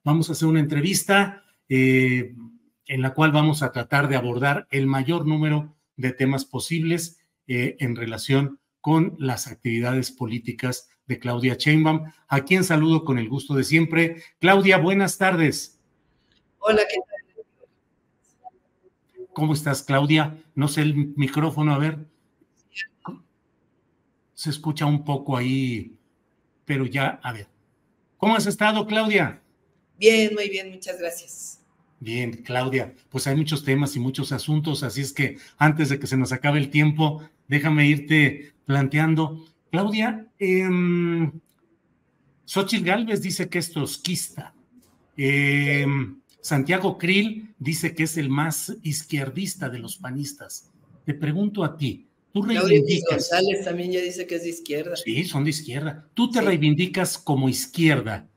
vamos a hacer una entrevista en la cual vamos a tratar de abordar el mayor número de temas posibles en relación con las actividades políticas de Claudia Sheinbaum, a quien saludo con el gusto de siempre. Claudia, buenas tardes. Hola, ¿qué tal? ¿Cómo estás, Claudia? No sé el micrófono, a ver. Se escucha un poco ahí, pero ya, a ver. ¿Cómo has estado, Claudia? Bien, muy bien, muchas gracias. Bien, Claudia, pues hay muchos temas y muchos asuntos, así es que antes de que se nos acabe el tiempo, déjame irte planteando. Claudia, Xóchitl Gálvez dice que es trotskista. Santiago Krill dice que es el más izquierdista de los panistas. Te pregunto a ti, ¿tú reivindicas? González también ya dice que es de izquierda. Sí, son de izquierda. ¿Tú te reivindicas como izquierda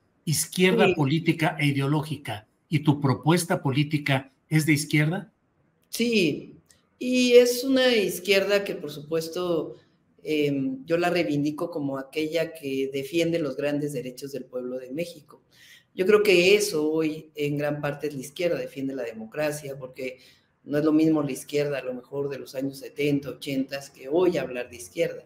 política e ideológica, y tu propuesta política es de izquierda? Sí, y es una izquierda que por supuesto yo la reivindico como aquella que defiende los grandes derechos del pueblo de México. Yo creo que eso hoy en gran parte es la izquierda, defiende la democracia, porque no es lo mismo la izquierda a lo mejor de los años 70, 80 que hoy hablar de izquierda.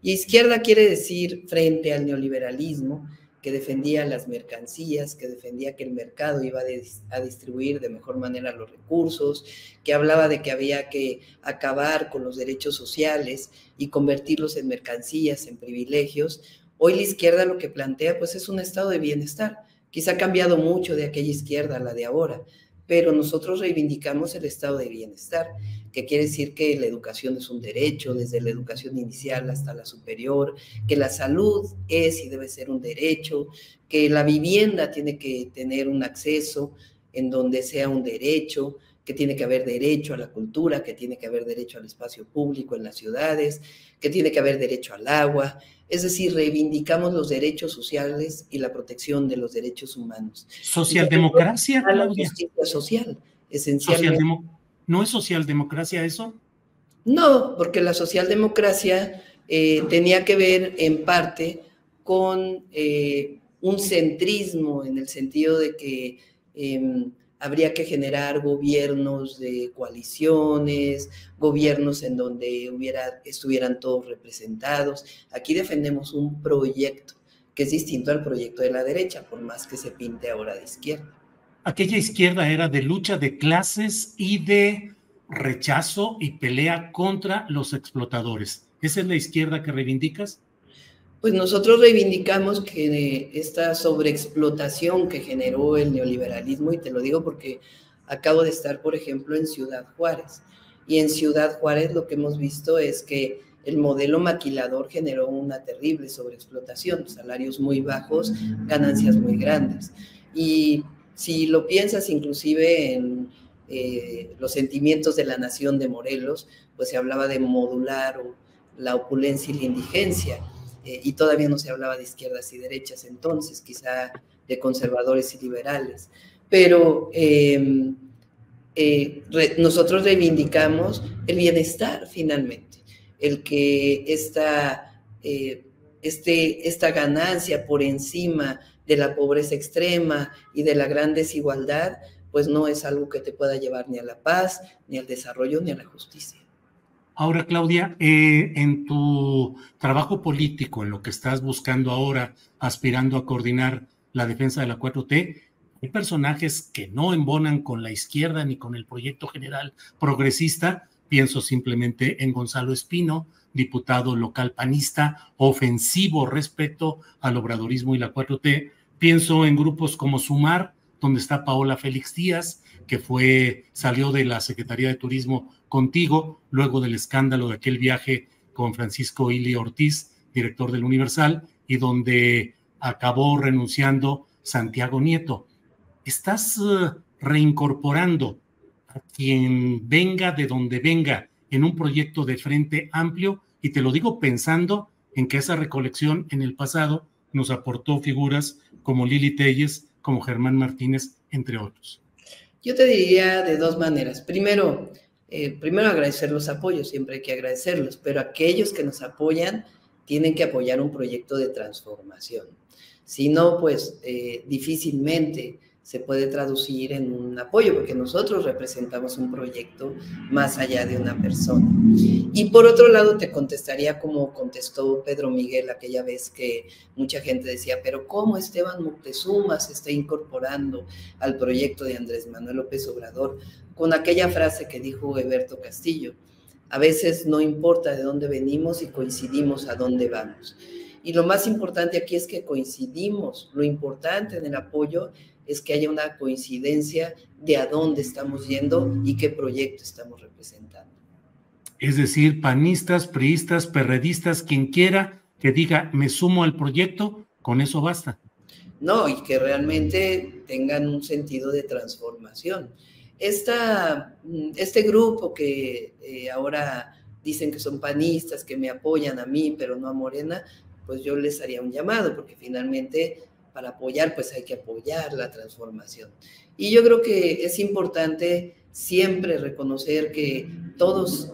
Y izquierda quiere decir frente al neoliberalismo, que defendía las mercancías, que defendía que el mercado iba a distribuir de mejor manera los recursos, que hablaba de que había que acabar con los derechos sociales y convertirlos en mercancías, en privilegios. Hoy la izquierda lo que plantea pues es un estado de bienestar. Quizá ha cambiado mucho de aquella izquierda a la de ahora, pero nosotros reivindicamos el estado de bienestar, que quiere decir que la educación es un derecho, desde la educación inicial hasta la superior, que la salud es y debe ser un derecho, que la vivienda tiene que tener un acceso en donde sea un derecho, que tiene que haber derecho a la cultura, que tiene que haber derecho al espacio público en las ciudades, que tiene que haber derecho al agua. Es decir, reivindicamos los derechos sociales y la protección de los derechos humanos. ¿Socialdemocracia, Claudia? La justicia social, esencialmente. ¿No es socialdemocracia eso? No, porque la socialdemocracia tenía que ver en parte con un centrismo en el sentido de que habría que generar gobiernos de coaliciones, gobiernos en donde estuvieran todos representados. Aquí defendemos un proyecto que es distinto al proyecto de la derecha, por más que se pinte ahora de izquierda. Aquella izquierda era de lucha de clases y de rechazo y pelea contra los explotadores. ¿Esa es la izquierda que reivindicas? Pues nosotros reivindicamos que esta sobreexplotación que generó el neoliberalismo, y te lo digo porque acabo de estar, por ejemplo, en Ciudad Juárez, y en Ciudad Juárez lo que hemos visto es que el modelo maquilador generó una terrible sobreexplotación, salarios muy bajos, ganancias muy grandes. Y si lo piensas inclusive en los sentimientos de la nación de Morelos, pues se hablaba de modular la opulencia y la indigencia. Y todavía no se hablaba de izquierdas y derechas entonces, quizá de conservadores y liberales, pero nosotros reivindicamos el bienestar finalmente, el que esta ganancia por encima de la pobreza extrema y de la gran desigualdad, pues no es algo que te pueda llevar ni a la paz, ni al desarrollo, ni a la justicia. Ahora, Claudia, en tu trabajo político, en lo que estás buscando ahora, aspirando a coordinar la defensa de la 4T, hay personajes que no embonan con la izquierda ni con el proyecto general progresista. Pienso simplemente en Gonzalo Espino, diputado local panista, ofensivo respecto al obradorismo y la 4T. Pienso en grupos como Sumar, donde está Paola Félix Díaz, que salió de la Secretaría de Turismo contigo, luego del escándalo de aquel viaje con Francisco Ili Ortiz, director del Universal, y donde acabó renunciando Santiago Nieto. Estás reincorporando a quien venga de donde venga en un proyecto de frente amplio, y te lo digo pensando en que esa recolección en el pasado nos aportó figuras como Lili Telles, como Germán Martínez, entre otros. Yo te diría de dos maneras. Primero agradecer los apoyos, siempre hay que agradecerlos, pero aquellos que nos apoyan tienen que apoyar un proyecto de transformación. Si no, pues difícilmente se puede traducir en un apoyo, porque nosotros representamos un proyecto más allá de una persona. Y por otro lado, te contestaría como contestó Pedro Miguel aquella vez que mucha gente decía, pero ¿cómo Esteban Moctezuma se está incorporando al proyecto de Andrés Manuel López Obrador? Con aquella frase que dijo Eberto Castillo, a veces no importa de dónde venimos y coincidimos a dónde vamos. Y lo más importante aquí es que coincidimos. Lo importante en el apoyo es que haya una coincidencia de a dónde estamos yendo y qué proyecto estamos representando. Es decir, panistas, priistas, perredistas, quien quiera que diga me sumo al proyecto, con eso basta. No, y que realmente tengan un sentido de transformación. Este grupo que ahora dicen que son panistas, que me apoyan a mí, pero no a Morena, pues yo les haría un llamado, porque finalmente para apoyar, pues hay que apoyar la transformación. Y yo creo que es importante siempre reconocer que todos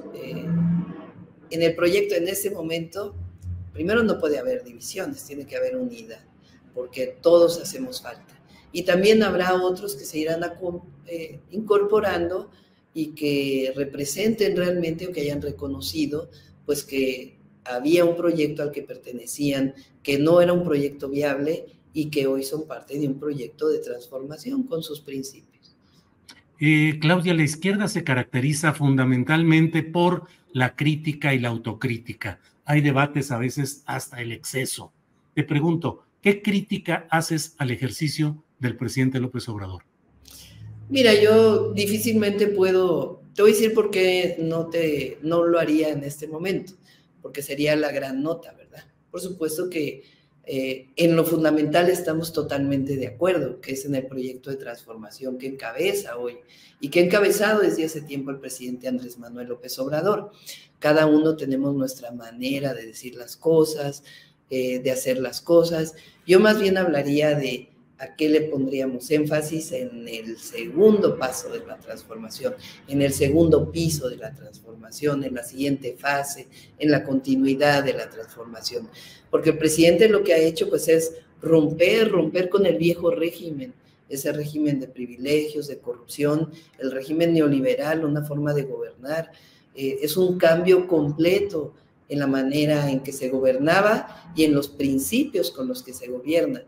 en el proyecto en ese momento, primero no puede haber divisiones, tiene que haber unidad, porque todos hacemos falta. Y también habrá otros que se irán incorporando y que representen realmente o que hayan reconocido pues que había un proyecto al que pertenecían, que no era un proyecto viable y que hoy son parte de un proyecto de transformación con sus principios. Claudia, la izquierda se caracteriza fundamentalmente por la crítica y la autocrítica. Hay debates a veces hasta el exceso. Te pregunto, ¿qué crítica haces al ejercicio del presidente López Obrador? Mira, yo difícilmente puedo, te voy a decir por qué no lo haría en este momento, porque sería la gran nota, ¿verdad? Por supuesto que en lo fundamental estamos totalmente de acuerdo, que es en el proyecto de transformación que encabeza hoy y que ha encabezado desde hace tiempo el presidente Andrés Manuel López Obrador. Cada uno tenemos nuestra manera de decir las cosas, de hacer las cosas. Yo más bien hablaría de a qué le pondríamos énfasis en el segundo paso de la transformación, en el segundo piso de la transformación, en la siguiente fase, en la continuidad de la transformación. Porque el presidente lo que ha hecho pues es romper con el viejo régimen, ese régimen de privilegios, de corrupción, el régimen neoliberal, una forma de gobernar. Es un cambio completo en la manera en que se gobernaba y en los principios con los que se gobierna.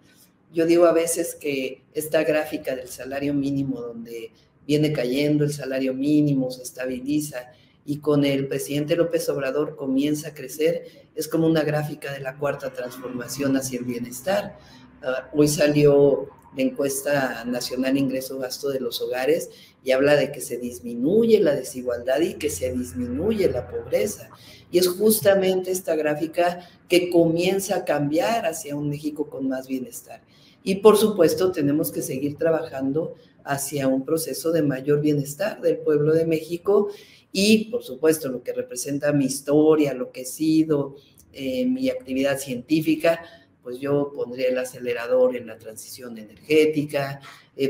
Yo digo a veces que esta gráfica del salario mínimo, donde viene cayendo el salario mínimo, se estabiliza y con el presidente López Obrador comienza a crecer, es como una gráfica de la cuarta transformación hacia el bienestar. Hoy salió la encuesta nacional ingreso-gasto de los hogares y habla de que se disminuye la desigualdad y que se disminuye la pobreza. Y es justamente esta gráfica que comienza a cambiar hacia un México con más bienestar. Y por supuesto tenemos que seguir trabajando hacia un proceso de mayor bienestar del pueblo de México y por supuesto lo que representa mi historia, lo que he sido, mi actividad científica, pues yo pondría el acelerador en la transición energética,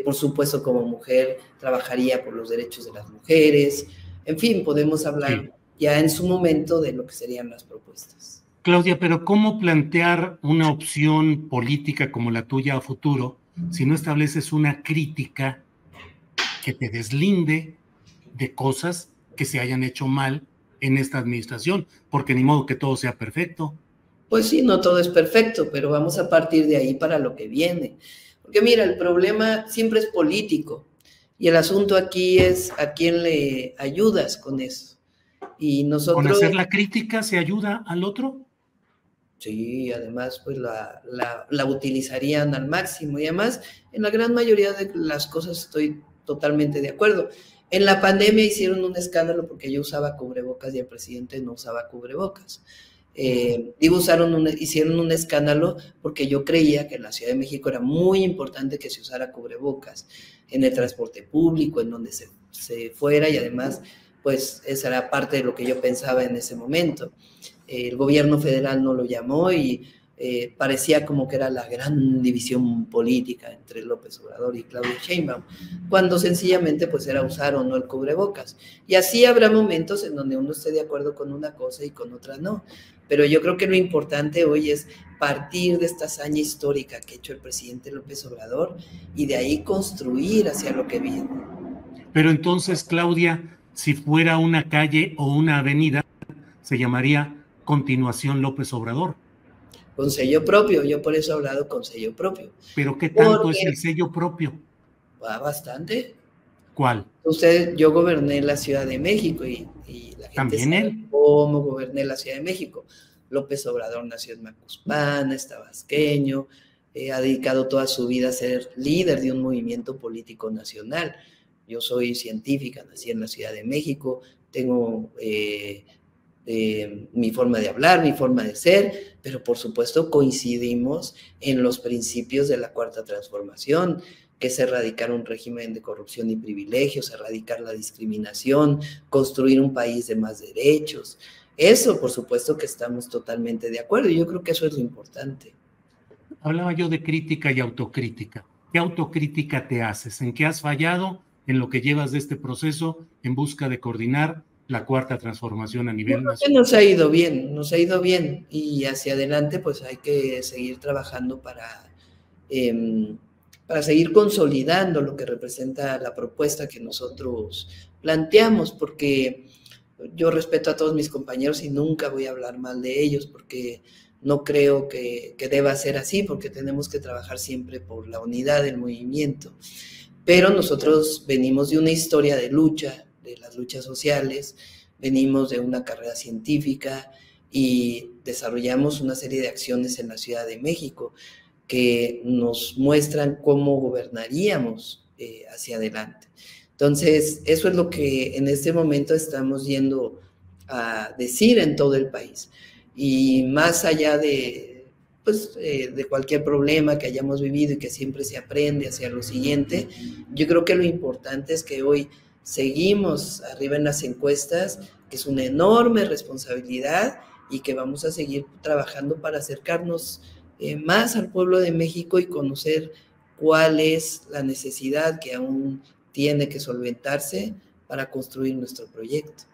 por supuesto como mujer trabajaría por los derechos de las mujeres, en fin, podemos hablar ya en su momento de lo que serían las propuestas. Claudia, pero ¿cómo plantear una opción política como la tuya a futuro si no estableces una crítica que te deslinde de cosas que se hayan hecho mal en esta administración? Porque ni modo que todo sea perfecto. Pues sí, no todo es perfecto, pero vamos a partir de ahí para lo que viene. Porque mira, el problema siempre es político y el asunto aquí es a quién le ayudas con eso. Y nosotros... ¿Con hacer la crítica se ayuda al otro? Sí, además pues la utilizarían al máximo y además en la gran mayoría de las cosas estoy totalmente de acuerdo. En la pandemia hicieron un escándalo porque yo usaba cubrebocas y el presidente no usaba cubrebocas. Hicieron un escándalo porque yo creía que en la Ciudad de México era muy importante que se usara cubrebocas en el transporte público, en donde se fuera y además pues esa era parte de lo que yo pensaba en ese momento. El gobierno federal no lo llamó y parecía como que era la gran división política entre López Obrador y Claudia Sheinbaum, cuando sencillamente pues era usar o no el cubrebocas. Y así habrá momentos en donde uno esté de acuerdo con una cosa y con otra no. Pero yo creo que lo importante hoy es partir de esta hazaña histórica que ha hecho el presidente López Obrador y de ahí construir hacia lo que viene. Pero entonces, Claudia, si fuera una calle o una avenida, se llamaría Continuación López Obrador. Con sello propio, yo por eso he hablado con sello propio. ¿Pero qué tanto es el sello propio? Va bastante. ¿Cuál? Yo goberné la Ciudad de México y la gente ¿También sabe él? cómo goberné la Ciudad de México. López Obrador nació en Macuspana, es tabasqueño, ha dedicado toda su vida a ser líder de un movimiento político nacional. Yo soy científica, nací en la Ciudad de México, tengo mi forma de hablar, mi forma de ser, pero por supuesto coincidimos en los principios de la Cuarta Transformación, que es erradicar un régimen de corrupción y privilegios, erradicar la discriminación, construir un país de más derechos. Eso, por supuesto que estamos totalmente de acuerdo, y yo creo que eso es lo importante. Hablaba yo de crítica y autocrítica. ¿Qué autocrítica te haces? ¿En qué has fallado en lo que llevas de este proceso en busca de coordinar la Cuarta Transformación a nivel nacional? Nos ha ido bien, y hacia adelante pues hay que seguir trabajando para seguir consolidando lo que representa la propuesta que nosotros planteamos, porque yo respeto a todos mis compañeros y nunca voy a hablar mal de ellos, porque no creo que deba ser así, porque tenemos que trabajar siempre por la unidad del movimiento. Pero nosotros venimos de una historia de lucha, de las luchas sociales, venimos de una carrera científica y desarrollamos una serie de acciones en la Ciudad de México que nos muestran cómo gobernaríamos hacia adelante. Entonces, eso es lo que en este momento estamos yendo a decir en todo el país. Y más allá de cualquier problema que hayamos vivido y que siempre se aprende hacia lo siguiente, yo creo que lo importante es que hoy seguimos arriba en las encuestas, que es una enorme responsabilidad y que vamos a seguir trabajando para acercarnos más al pueblo de México y conocer cuál es la necesidad que aún tiene que solventarse para construir nuestro proyecto.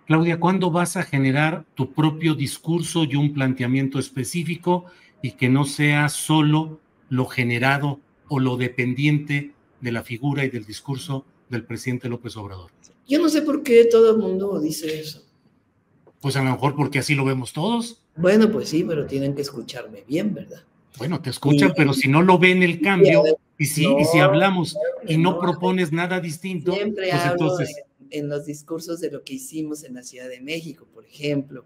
Claudia, ¿cuándo vas a generar tu propio discurso y un planteamiento específico y que no sea solo lo generado o lo dependiente de la figura y del discurso del presidente López Obrador? Yo no sé por qué todo el mundo dice eso. Pues a lo mejor porque así lo vemos todos. Bueno, pues sí, pero tienen que escucharme bien, ¿verdad? Bueno, te escuchan, pero si no lo ven el cambio, y si hablamos y no propones nada distinto, siempre pues hablo entonces... en los discursos de lo que hicimos en la Ciudad de México, por ejemplo.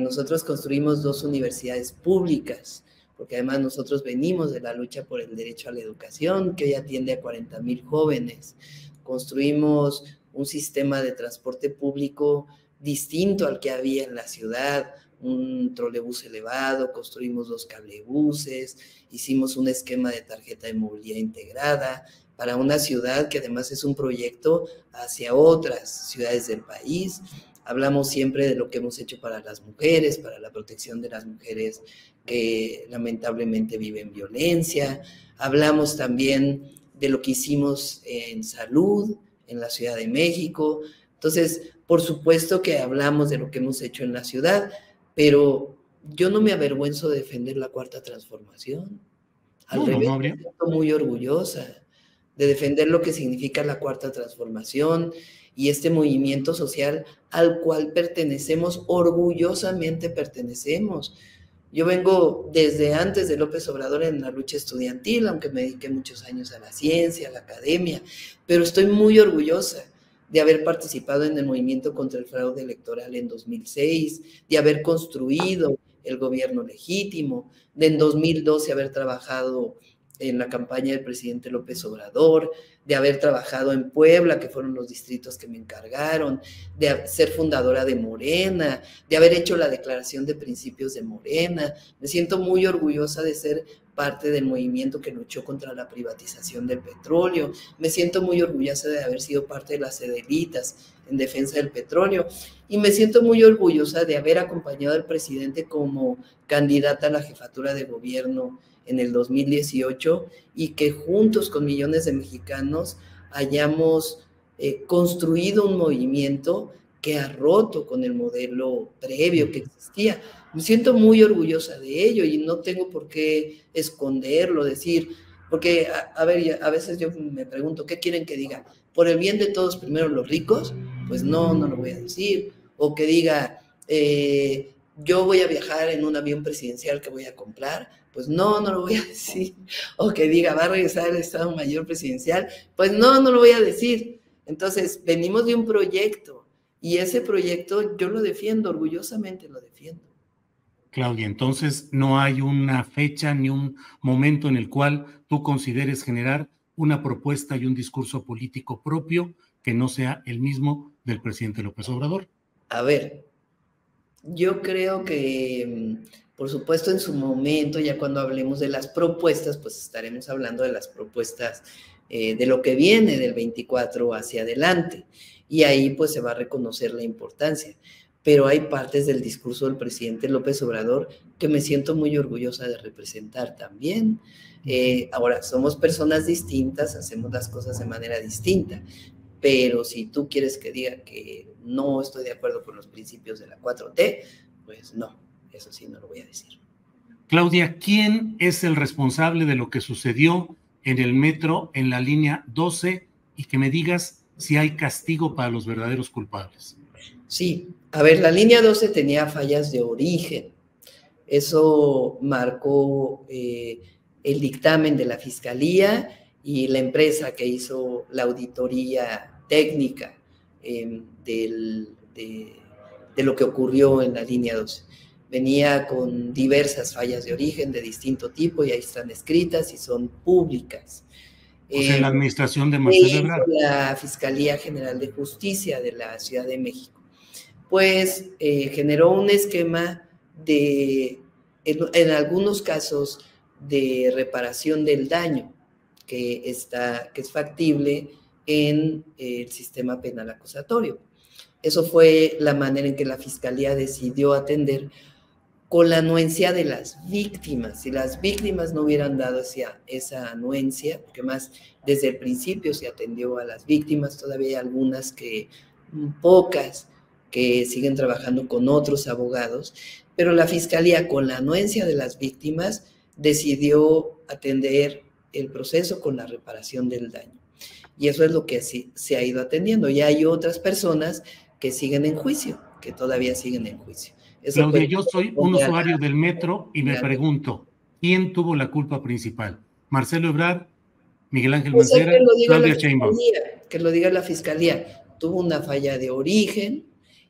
Nosotros construimos 2 universidades públicas, porque además nosotros venimos de la lucha por el derecho a la educación, que hoy atiende a 40,000 jóvenes. Construimos un sistema de transporte público distinto al que había en la ciudad, un trolebús elevado, construimos 2 cablebuses, hicimos un esquema de tarjeta de movilidad integrada para una ciudad que además es un proyecto hacia otras ciudades del país. Hablamos siempre de lo que hemos hecho para las mujeres, para la protección de las mujeres que lamentablemente viven violencia. Hablamos también de lo que hicimos en salud en la Ciudad de México. Entonces, por supuesto que hablamos de lo que hemos hecho en la ciudad, pero yo no me avergüenzo de defender la Cuarta Transformación. Al revés, me siento muy orgullosa de defender lo que significa la Cuarta Transformación y este movimiento social al cual pertenecemos, orgullosamente pertenecemos. Yo vengo desde antes de López Obrador en la lucha estudiantil, aunque me dediqué muchos años a la ciencia, a la academia, pero estoy muy orgullosa de haber participado en el movimiento contra el fraude electoral en 2006, de haber construido el gobierno legítimo, de en 2012 haber trabajado en la campaña del presidente López Obrador, de haber trabajado en Puebla, que fueron los distritos que me encargaron, de ser fundadora de Morena, de haber hecho la declaración de principios de Morena. Me siento muy orgullosa de ser parte del movimiento que luchó contra la privatización del petróleo. Me siento muy orgullosa de haber sido parte de las Edelitas en defensa del petróleo y me siento muy orgullosa de haber acompañado al presidente como candidata a la jefatura de gobierno en el 2018 y que juntos con millones de mexicanos hayamos construido un movimiento que ha roto con el modelo previo que existía. Me siento muy orgullosa de ello y no tengo por qué esconderlo, decir, porque, a ver, a veces yo me pregunto, ¿qué quieren que diga? ¿Por el bien de todos primero los ricos? Pues no, no lo voy a decir. O que diga, yo voy a viajar en un avión presidencial que voy a comprar, pues no, no lo voy a decir. O que diga, va a regresar el Estado Mayor Presidencial, pues no, no lo voy a decir. Entonces, venimos de un proyecto y ese proyecto yo lo defiendo, orgullosamente lo defiendo. Claudia, entonces no hay una fecha ni un momento en el cual tú consideres generar una propuesta y un discurso político propio que no sea el mismo del presidente López Obrador. A ver, yo creo que, por supuesto, en su momento, ya cuando hablemos de las propuestas, pues estaremos hablando de las propuestas de lo que viene del 24 hacia adelante. Y ahí pues se va a reconocer la importancia. Pero hay partes del discurso del presidente López Obrador que me siento muy orgullosa de representar también. Ahora, somos personas distintas, hacemos las cosas de manera distinta, pero si tú quieres que diga que no estoy de acuerdo con los principios de la 4T, pues no, eso sí no lo voy a decir. Claudia, ¿quién es el responsable de lo que sucedió en el metro en la línea 12 y que me digas si hay castigo para los verdaderos culpables? Sí, a ver, la línea 12 tenía fallas de origen. Eso marcó el dictamen de la Fiscalía y la empresa que hizo la auditoría técnica de lo que ocurrió en la línea 12. Venía con diversas fallas de origen de distinto tipo y ahí están escritas y son públicas. O sea, en la administración de Marcelo Ebrard. La Fiscalía General de Justicia de la Ciudad de México. Pues generó un esquema en algunos casos, de reparación del daño que es factible en el sistema penal acusatorio. Eso fue la manera en que la Fiscalía decidió atender con la anuencia de las víctimas. Si las víctimas no hubieran dado esa anuencia, porque más desde el principio se atendió a las víctimas, todavía hay algunas pocas, que siguen trabajando con otros abogados, pero la Fiscalía, con la anuencia de las víctimas, decidió atender el proceso con la reparación del daño. Y eso es lo que se ha ido atendiendo. Y hay otras personas que siguen en juicio, que todavía siguen en juicio. Claudia, yo soy un usuario del metro y me pregunto, ¿quién tuvo la culpa principal? ¿Marcelo Ebrard, Miguel Ángel Mancera, Claudia Sheinbaum? Que lo diga la Fiscalía. Tuvo una falla de origen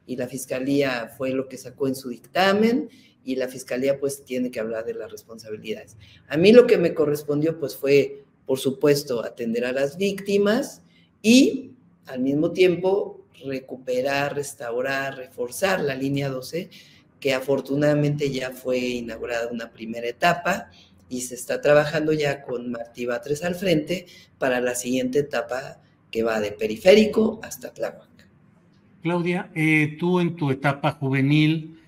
y la Fiscalía fue lo que sacó en su dictamen y la Fiscalía pues tiene que hablar de las responsabilidades. A mí lo que me correspondió pues fue, por supuesto, atender a las víctimas y al mismo tiempo recuperar, restaurar, reforzar la línea 12, que afortunadamente ya fue inaugurada una primera etapa y se está trabajando ya con Martí Batres al frente para la siguiente etapa que va de Periférico hasta Tláhuac. Claudia, tú en tu etapa juvenil,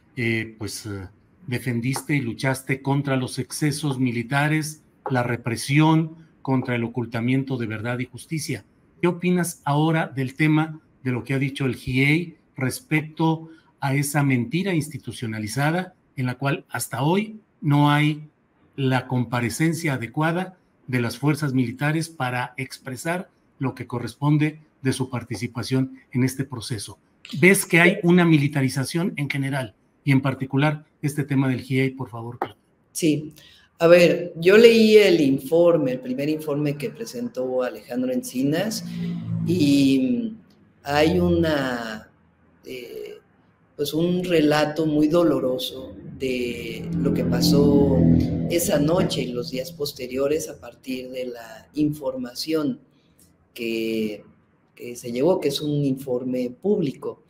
defendiste y luchaste contra los excesos militares, la represión, contra el ocultamiento de verdad y justicia. ¿Qué opinas ahora del tema de lo que ha dicho el GIEI respecto a esa mentira institucionalizada en la cual hasta hoy no hay la comparecencia adecuada de las fuerzas militares para expresar lo que corresponde de su participación en este proceso? ¿Ves que hay una militarización en general y en particular este tema del GIEI, por favor? Sí, a ver, yo leí el primer informe que presentó Alejandro Encinas y hay un relato muy doloroso de lo que pasó esa noche y los días posteriores a partir de la información que se llevó, que es un informe público.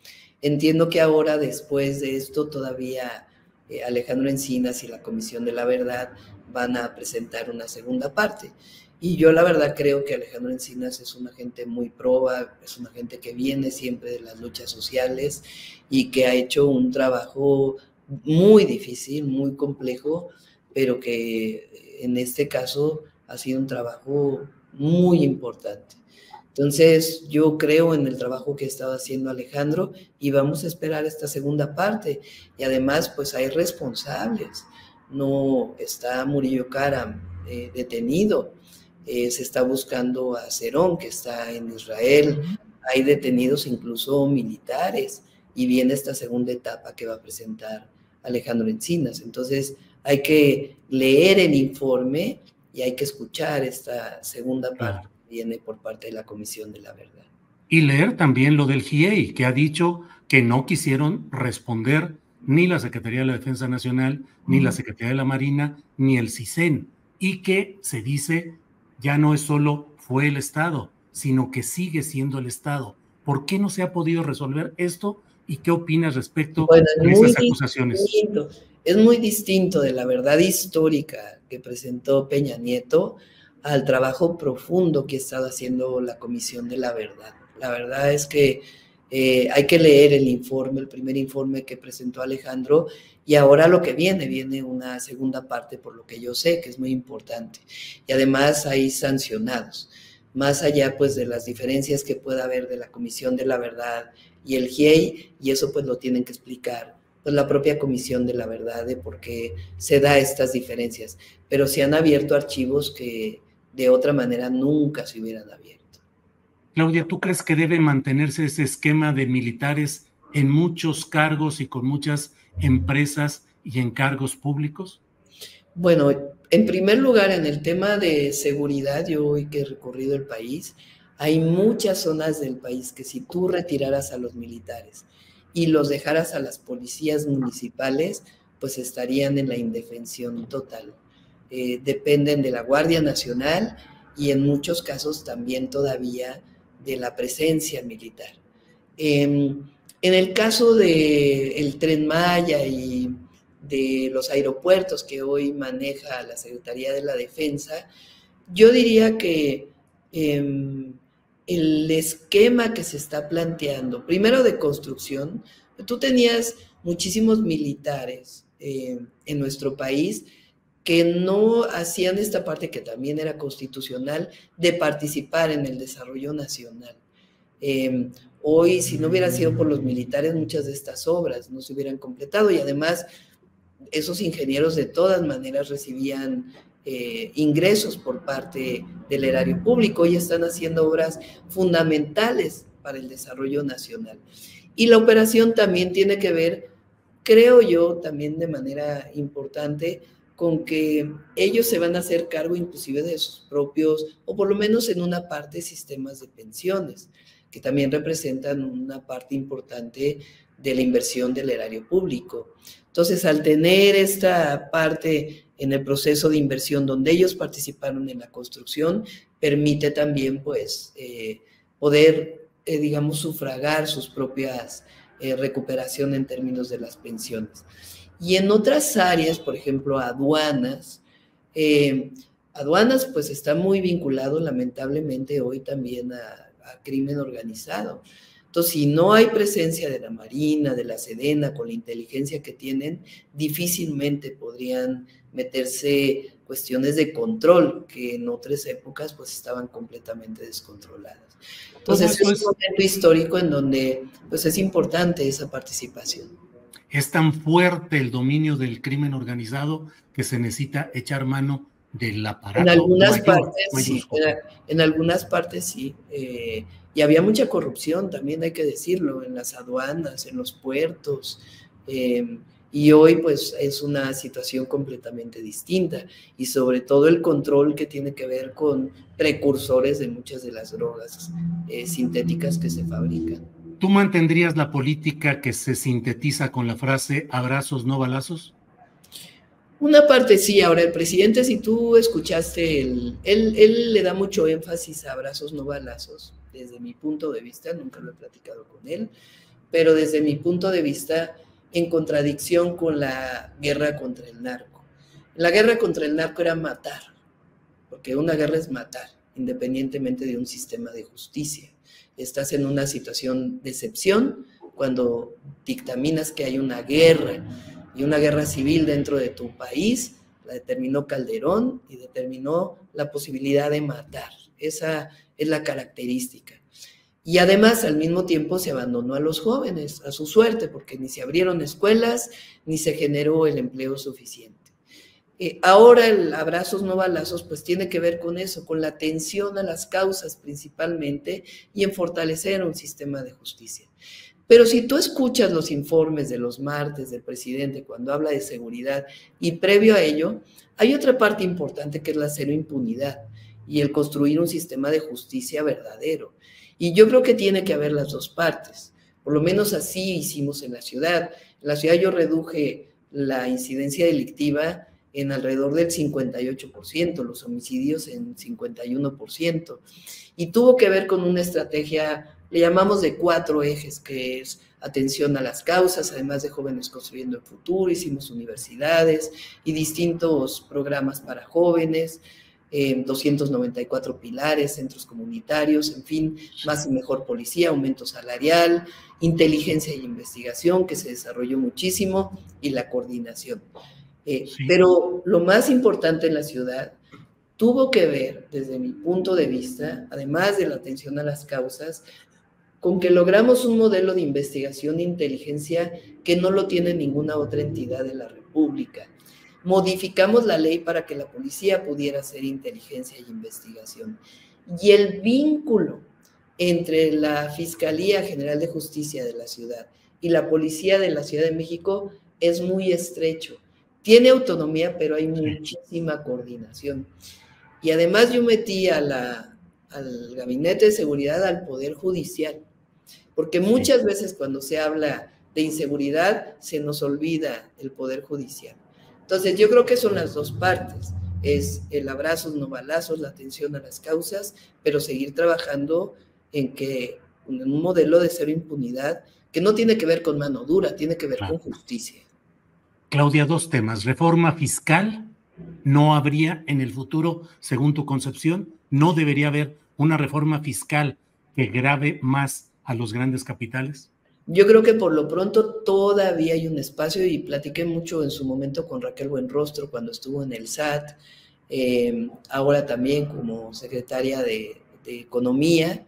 Entiendo que ahora, después de esto, todavía Alejandro Encinas y la Comisión de la Verdad van a presentar una segunda parte. Y yo la verdad creo que Alejandro Encinas es una gente muy proba, es una gente que viene siempre de las luchas sociales y que ha hecho un trabajo muy difícil, muy complejo, pero que en este caso ha sido un trabajo muy importante. Entonces, yo creo en el trabajo que estaba haciendo Alejandro y vamos a esperar esta segunda parte. Y además, pues hay responsables. No está Murillo Karam detenido. Se está buscando a Cerón, que está en Israel. Hay detenidos incluso militares. Y viene esta segunda etapa que va a presentar Alejandro Encinas. Entonces, hay que leer el informe y hay que escuchar esta segunda parte. Claro. Viene por parte de la Comisión de la Verdad. Y leer también lo del GIEI, que ha dicho que no quisieron responder ni la Secretaría de la Defensa Nacional, ni la Secretaría de la Marina, ni el CISEN, y que se dice ya no es solo fue el Estado, sino que sigue siendo el Estado. ¿Por qué no se ha podido resolver esto? ¿Y qué opinas respecto a esas acusaciones? Es muy distinto de la verdad histórica que presentó Peña Nieto al trabajo profundo que ha estado haciendo la Comisión de la Verdad. La verdad es que hay que leer el informe, el primer informe que presentó Alejandro, y ahora lo que viene una segunda parte, por lo que yo sé, que es muy importante. Y además hay sancionados, más allá pues de las diferencias que pueda haber de la Comisión de la Verdad y el GIEI, y eso pues lo tienen que explicar pues la propia Comisión de la Verdad de por qué se da estas diferencias. Pero se han abierto archivos que de otra manera nunca se hubieran abierto. Claudia, ¿tú crees que debe mantenerse ese esquema de militares en muchos cargos y con muchas empresas y en cargos públicos? Bueno, en primer lugar, en el tema de seguridad, yo hoy que he recorrido el país, hay muchas zonas del país que si tú retiraras a los militares y los dejaras a las policías municipales, pues estarían en la indefensión total. Dependen de la Guardia Nacional y en muchos casos también todavía de la presencia militar. En el caso del Tren Maya y de los aeropuertos que hoy maneja la Secretaría de la Defensa, yo diría que el esquema que se está planteando, primero de construcción, tú tenías muchísimos militares en nuestro país que no hacían esta parte que también era constitucional de participar en el desarrollo nacional. Hoy, si no hubiera sido por los militares, muchas de estas obras no se hubieran completado y además esos ingenieros de todas maneras recibían ingresos por parte del erario público y están haciendo obras fundamentales para el desarrollo nacional. Y la operación también tiene que ver, creo yo, también de manera importante, con que ellos se van a hacer cargo inclusive de sus propios, o por lo menos en una parte, sistemas de pensiones, que también representan una parte importante de la inversión del erario público. Entonces, al tener esta parte en el proceso de inversión donde ellos participaron en la construcción, permite también, pues, poder, digamos, sufragar sus propias recuperación en términos de las pensiones. Y en otras áreas, por ejemplo, aduanas, aduanas pues está muy vinculado lamentablemente hoy también a crimen organizado. Entonces, si no hay presencia de la Marina, de la Sedena, con la inteligencia que tienen, difícilmente podrían meterse cuestiones de control que en otras épocas pues estaban completamente descontroladas. Entonces, es un momento histórico en donde pues es importante esa participación. Es tan fuerte el dominio del crimen organizado que se necesita echar mano del aparato en algunas mayor, partes, mayúsculo. sí, en algunas partes sí. Y había mucha corrupción, también hay que decirlo, en las aduanas, en los puertos. Y hoy pues es una situación completamente distinta. Y sobre todo el control que tiene que ver con precursores de muchas de las drogas sintéticas que se fabrican. ¿Tú mantendrías la política que se sintetiza con la frase abrazos, no balazos? Una parte sí. Ahora el presidente, si tú escuchaste, él le da mucho énfasis a abrazos, no balazos, desde mi punto de vista, nunca lo he platicado con él, pero desde mi punto de vista, en contradicción con la guerra contra el narco. La guerra contra el narco era matar, porque una guerra es matar, independientemente de un sistema de justicia. Estás en una situación de excepción cuando dictaminas que hay una guerra, y una guerra civil dentro de tu país, la determinó Calderón y determinó la posibilidad de matar. Esa es la característica. Y además, al mismo tiempo, se abandonó a los jóvenes, a su suerte, porque ni se abrieron escuelas, ni se generó el empleo suficiente. Ahora el abrazos no balazos pues tiene que ver con eso, con la atención a las causas principalmente y en fortalecer un sistema de justicia. Pero si tú escuchas los informes de los martes del presidente cuando habla de seguridad y previo a ello, hay otra parte importante que es la cero impunidad y el construir un sistema de justicia verdadero. Y yo creo que tiene que haber las dos partes, por lo menos así hicimos en la ciudad. En la ciudad yo reduje la incidencia delictiva en alrededor del 58%, los homicidios en 51%, y tuvo que ver con una estrategia, le llamamos de 4 ejes, que es atención a las causas, además de Jóvenes Construyendo el Futuro, hicimos universidades y distintos programas para jóvenes, 294 pilares, centros comunitarios, en fin, más y mejor policía, aumento salarial, inteligencia y investigación, que se desarrolló muchísimo, y la coordinación. Pero lo más importante en la ciudad tuvo que ver, desde mi punto de vista, además de la atención a las causas, con que logramos un modelo de investigación e inteligencia que no lo tiene ninguna otra entidad de la República. Modificamos la ley para que la policía pudiera hacer inteligencia y investigación. Y el vínculo entre la Fiscalía General de Justicia de la ciudad y la Policía de la Ciudad de México es muy estrecho. Tiene autonomía, pero hay muchísima coordinación. Y además yo metí al Gabinete de Seguridad al Poder Judicial, porque muchas veces cuando se habla de inseguridad se nos olvida el Poder Judicial. Entonces yo creo que son las dos partes, es el abrazos no balazos, la atención a las causas, pero seguir trabajando en un modelo de cero impunidad que no tiene que ver con mano dura, tiene que ver con justicia. Claudia, 2 temas. Reforma fiscal. ¿No habría en el futuro, según tu concepción, no debería haber una reforma fiscal que grave más a los grandes capitales? Yo creo que por lo pronto todavía hay un espacio, y platiqué mucho en su momento con Raquel Buenrostro cuando estuvo en el SAT, ahora también como secretaria de Economía,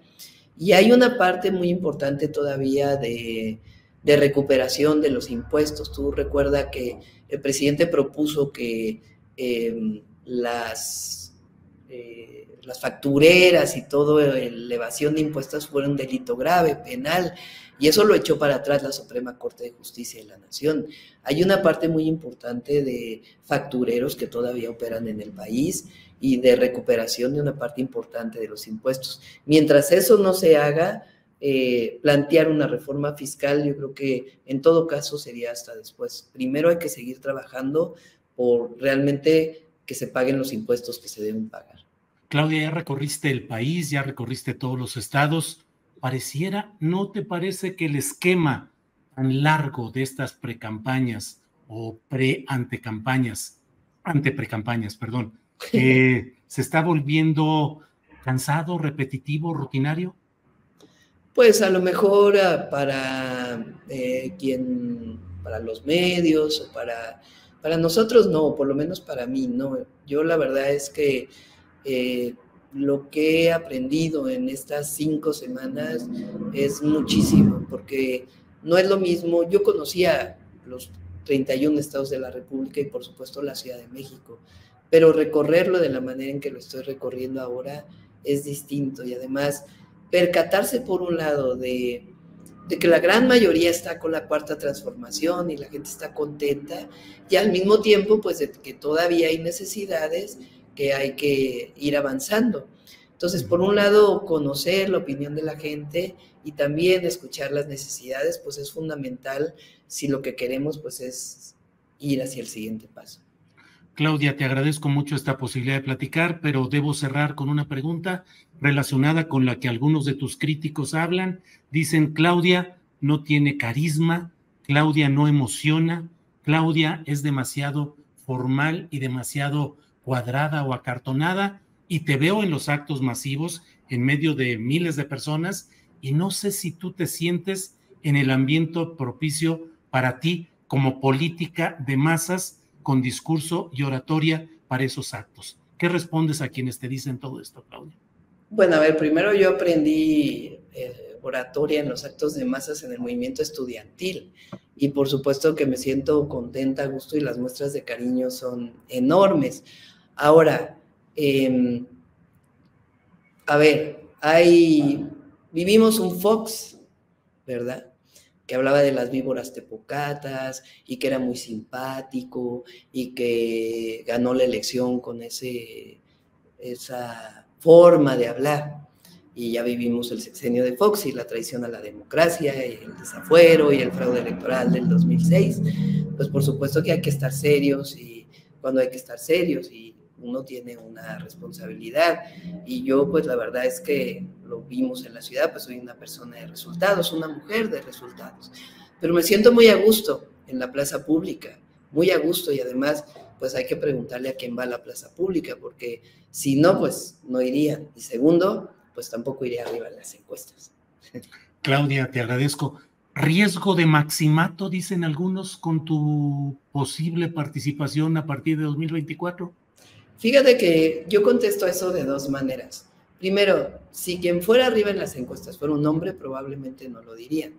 y hay una parte muy importante todavía de recuperación de los impuestos. Tú recuerda que el presidente propuso que las factureras y todo, la evasión de impuestos fuera un delito grave, penal, y eso lo echó para atrás la Suprema Corte de Justicia de la Nación. Hay una parte muy importante de factureros que todavía operan en el país y de recuperación de una parte importante de los impuestos. Mientras eso no se haga, plantear una reforma fiscal, yo creo que en todo caso sería hasta después. Primero hay que seguir trabajando por realmente que se paguen los impuestos que se deben pagar. Claudia, ya recorriste el país, ya recorriste todos los estados. Pareciera, ¿no te parece que el esquema tan largo de estas precampañas o anteprecampañas, perdón, se está volviendo cansado, repetitivo, rutinario? Pues a lo mejor para los medios o para nosotros no, por lo menos para mí no. Yo la verdad es que lo que he aprendido en estas 5 semanas es muchísimo, porque no es lo mismo. Yo conocía los 31 estados de la República y por supuesto la Ciudad de México, pero recorrerlo de la manera en que lo estoy recorriendo ahora es distinto, y además percatarse por un lado de que la gran mayoría está con la cuarta transformación y la gente está contenta, y al mismo tiempo pues de que todavía hay necesidades que hay que ir avanzando. Entonces, por un lado, conocer la opinión de la gente y también escuchar las necesidades, pues es fundamental si lo que queremos pues es ir hacia el siguiente paso. Claudia, te agradezco mucho esta posibilidad de platicar, pero debo cerrar con una pregunta relacionada con la que algunos de tus críticos hablan. Dicen, Claudia no tiene carisma, Claudia no emociona, Claudia es demasiado formal y demasiado cuadrada o acartonada, y te veo en los actos masivos en medio de miles de personas, y no sé si tú te sientes en el ambiente propicio para ti como política de masas con discurso y oratoria para esos actos. ¿Qué respondes a quienes te dicen todo esto, Claudia? Bueno, a ver, primero yo aprendí oratoria en los actos de masas en el movimiento estudiantil, y por supuesto que me siento contenta, a gusto, y las muestras de cariño son enormes. Ahora, a ver, vivimos un Fox, ¿verdad?, que hablaba de las víboras tepocatas y que era muy simpático y que ganó la elección con esa forma de hablar. Y ya vivimos el sexenio de Fox y la traición a la democracia y el desafuero y el fraude electoral del 2006. Pues por supuesto que hay que estar serios, y cuando hay que estar serios, y uno tiene una responsabilidad. Y yo, pues la verdad es que lo vimos en la ciudad, pues soy una persona de resultados, una mujer de resultados. Pero me siento muy a gusto en la plaza pública, muy a gusto, y además, pues hay que preguntarle a quién va a la plaza pública, porque si no, pues no irían. Y segundo, pues tampoco iría arriba en las encuestas. Claudia, te agradezco. ¿Riesgo de maximato, dicen algunos, con tu posible participación a partir de 2024? Fíjate que yo contesto eso de dos maneras. Primero, si quien fuera arriba en las encuestas fuera un hombre, probablemente no lo dirían.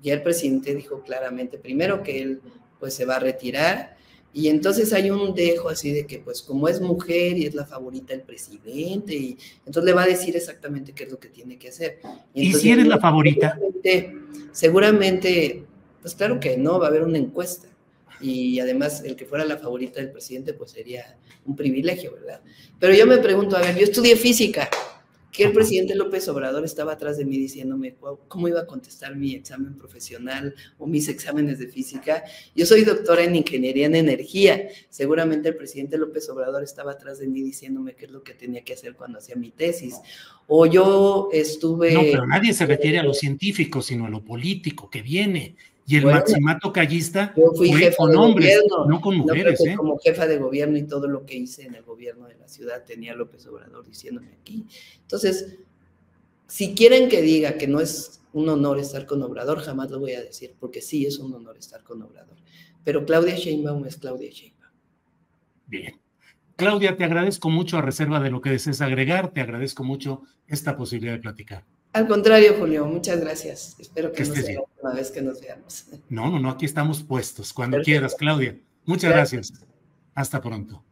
Ya el presidente dijo claramente, primero, que él pues se va a retirar, y entonces hay un dejo así de que pues como es mujer y es la favorita del presidente, y entonces le va a decir exactamente qué es lo que tiene que hacer. ¿Y si eres la favorita? Seguramente, pues claro que no, va a haber una encuesta. Y además el que fuera la favorita del presidente pues sería un privilegio, ¿verdad? Pero yo me pregunto, a ver, yo estudié física, que el presidente López Obrador estaba atrás de mí diciéndome cómo iba a contestar mi examen profesional o mis exámenes de física. Yo soy doctora en ingeniería en energía. Seguramente el presidente López Obrador estaba atrás de mí diciéndome qué es lo que tenía que hacer cuando hacía mi tesis. O yo estuve... No, pero nadie se refiere a lo científico, sino a lo político que viene. Y el maximato callista yo fui fue jefa con de hombres, gobierno, no con mujeres. No, como jefa de gobierno, y todo lo que hice en el gobierno de la ciudad tenía López Obrador diciéndome aquí. Entonces, si quieren que diga que no es un honor estar con Obrador, jamás lo voy a decir, porque sí es un honor estar con Obrador. Pero Claudia Sheinbaum es Claudia Sheinbaum. Bien. Claudia, te agradezco mucho, a reserva de lo que desees agregar, te agradezco mucho esta posibilidad de platicar. Al contrario, Julio, muchas gracias. Espero que no sea bien. la última vez que nos veamos. No, aquí estamos puestos. Cuando quieras, Claudia. Muchas gracias. Hasta pronto.